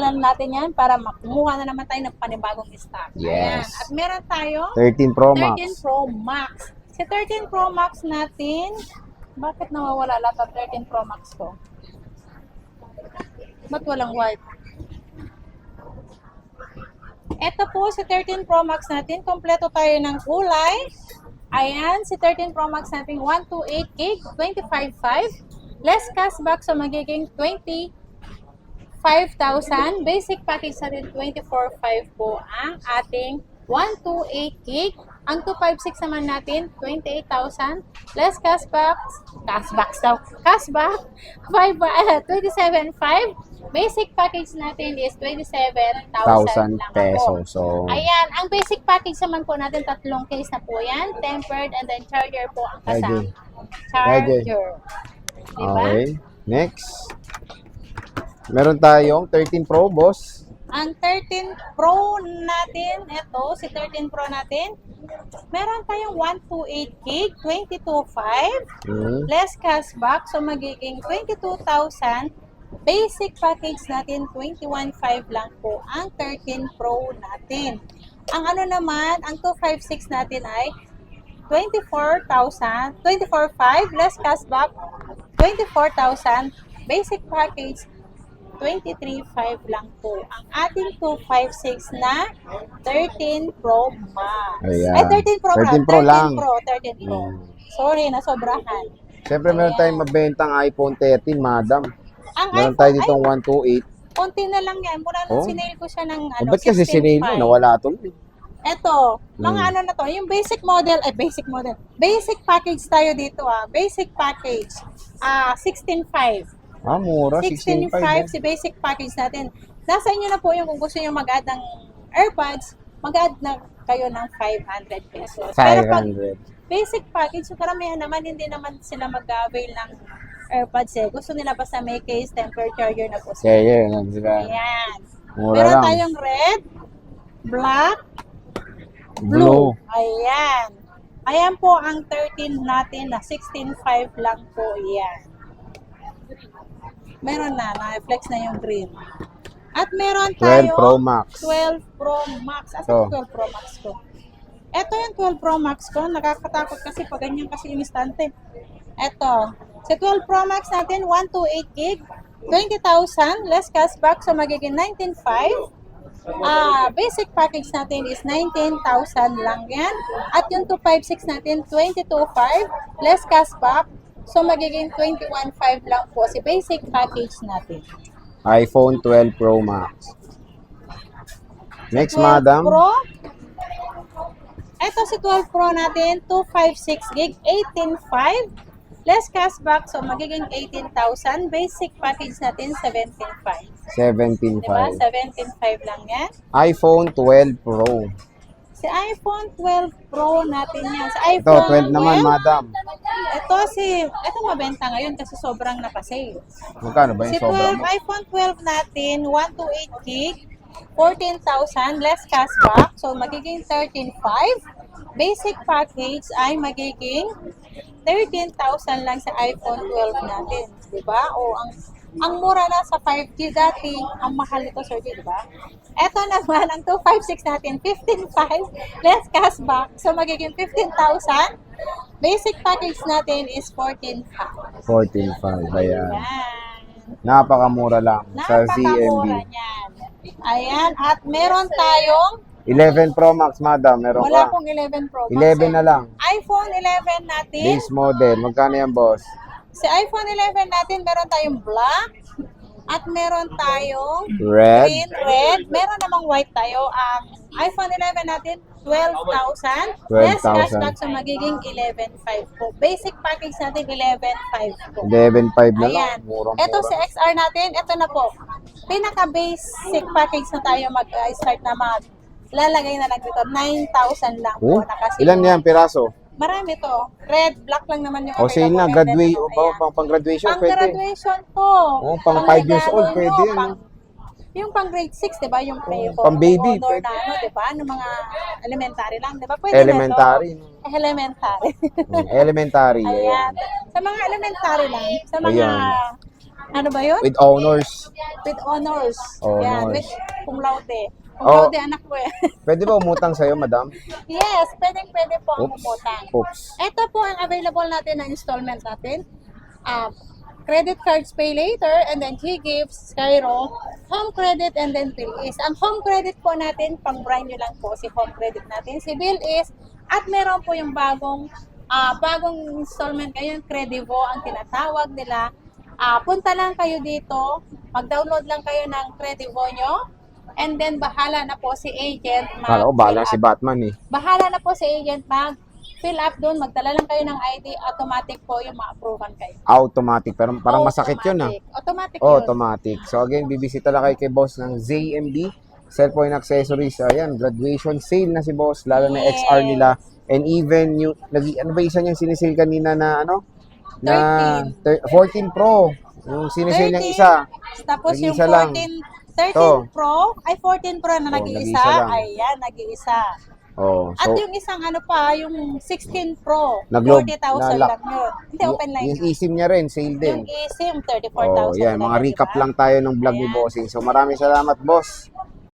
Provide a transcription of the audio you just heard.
na natin yan para makumuha na naman tayo ng panibagong stock. Ayan. Yes. At meron tayo 13 Pro 13 Max. Pro Max. Si 13 Pro Max natin, bakit nawawala lahat ng 13 Pro Max ko? Ba't walang white? Ito po si 13 Pro Max natin, kompleto tayo ng kulay. Ayan, si 13 Pro Max natin 128 gig, 25.5. Less cashback, so magiging 25,000. Basic package natin 24.5 po ang ating 128 gig. Ang 256 naman natin 28,000. Less cashback, cashback 27.5. Basic package natin is 27,000 lang pesos. So, po. Ayan, ang basic package naman po natin, tatlong case na po yan. Tempered and then charger po ang kasama. Charger. Diba? okay. Next. Meron tayong 13 Pro, boss. Ang 13 Pro natin, ito, si 13 Pro natin, meron tayong 128 gig, 22.5, less cashback, so magiging 22,000. Basic package natin, 21.5 lang po ang 13 Pro natin. Ang ano naman, ang 256 natin ay 24,000, 24.5, less cashback, 24,000. Basic package, 23.5 lang po ang ating 256 na 13 Pro Max. Ayan. Ay, 13 Pro 13 Pro lang. 13 Pro. Sorry, nasobrahan. Siyempre, meron tayong mabentang iPhone 13, madam. Ang Meron iPhone, tayo ditong 128. konti na lang yan. Mura nung Oh. sinail ko siya ng O, ba't kasi sinail mo? Nawala to. Eto, mga ano na to, yung basic model, basic package tayo dito basic package, 16.5. Mura. 16.5 si basic package natin. Nasa inyo na po yung kung gusto nyo mag-add ng AirPods, mag-add na kayo ng 500 pesos. Pero pag 500. basic package, yung karamihan naman, hindi naman sila mag-avail ng AirPods Gusto nila basta may case, temper charger na po sila. Yeah, sila. Ayan. Mura Meron lang. tayong red, black, Blue. Ayan. Ayan po ang 13 natin na 16.5 lang po yan. Meron na-flex na yung green. At meron 12 tayo Pro Max. 12 Pro Max. Asa Ito. yung 12 Pro Max ko? Ito yung 12 Pro Max ko. Nakakatakot kasi pag ganyan kasi yung instante. Ito. Sa 12 Pro Max natin, 128 gig, 20,000, less cashback, so magiging 19.5. Basic package natin is 19,000 lang yan. At yung 256 natin, 22.5, less cashback, so magiging 21.5 lang po si basic package natin. iPhone 12 Pro Max. Next, 12 madam. Pro. Ito si 12 Pro natin, 256 gig, 18.5. Less cashback, so magiging 18,000. Basic package natin, 17.5. 17.5. Diba? 17.5 lang yan. iPhone 12 Pro. Si iPhone 12 Pro natin yan. Sa Ito, iPhone 12 naman, madam. ito mabenta ngayon kasi sobrang nakasale. Magkano ba Si yung sobra 12, mo? iPhone 12 natin, 128 gig, 14,000, less cashback, so magiging 13.5. Basic package ay magiging 13,000 lang sa iPhone 12 natin, 'di ba? O ang mura na sa 5G dati, ang mahal nito, sir, 'di ba? Ito naman ang 256 natin, 15,500 less cashback, so magiging 15,000. Basic package natin is 14,500. 14.5. Ayan. Yan. Napakamura lang sa ZMB. Napakamura niyan. Ayan, at meron tayong 11 Pro Max, madam. Meron wala ka. pong 11 Pro Max. 11 na lang. iPhone 11 natin. Base model. Magkano yan, boss? Si iPhone 11 natin, meron tayong black at meron tayong Red. green, red. Meron namang white tayo. Ang iPhone 11 natin, 12,000. Less 12,000. cashback, so magiging 11,500 po. Basic package natin, 11,500 po. 11.5 na lang. Ayan. Murang-mura. Ito si XR natin, ito na po. Pinaka-basic package na tayo mag-start na lalagay na lang dito. 9,000 lang po. Oh, Nakasale. ilan yan, piraso? Marami to. Red, black lang naman yung O sale na, graduate, o Ayan. pang graduation, Pang pwede. graduation to. Oh, pang 5 years old, regalo pwede nyo, yan. Yung pang grade 6, di ba? Yung play pang baby, honor pwede. na ano, di ba? Ng mga elementary lang, di ba? Pwede Elementary. na to. Elementary. Elementary. Ayan. Ayan. Sa mga elementary lang, sa mga Ayan. Ano ba yun? With honors. With honors. Honors. Yan, with cum laude. Cum Oh. laude, anak ko eh. Pwede ba umutang sa'yo, madam? Yes, pwede po ang Oops. umutang. Oops. Ito po ang available natin na installment natin. Credit cards pay later and then he gives Cairo home credit and then bill is. Ang home credit po natin, pang brand nyo lang po si home credit natin. Si bill is at meron po yung bagong installment ngayon, Credivo ang tinatawag nila. Punta lang kayo dito, mag-download lang kayo ng Credivo nyo and then bahala na po si agent Kala ko bahala si Batman eh. Bahala na po si agent mag-fill up doon, magdala lang kayo ng ID, automatic po yung ma-approvean kayo. Automatic. Pero parang masakit yun ah. Automatic Oh, yun. automatic. So again, bibisita lang kayo kay boss ng ZMB. Cellphone accessories. Ayan, graduation sale na si boss. Lalo na Yes. XR nila. And even yung, ano ba isa niyang sinisale kanina na ano? Na 14 Pro. Yung sinisale niyang isa. Tapos yung Nag-iisa lang. 13 To. Pro, ay 14 Pro na Oh, nag-iisa. nag-iisa lang. Ayan, nag-iisa. Oh, At so, yung isang ano pa, yung 16 Pro, Nag-load, 40,000 na-lock. lang yun. Hindi, open line. yung eSIM niya rin, sale din. Yung eSIM, Oh, 34,000. yan. Mga lang, recap diba? lang tayo ng vlog ni Ayan. Bossing. So, maraming salamat, boss.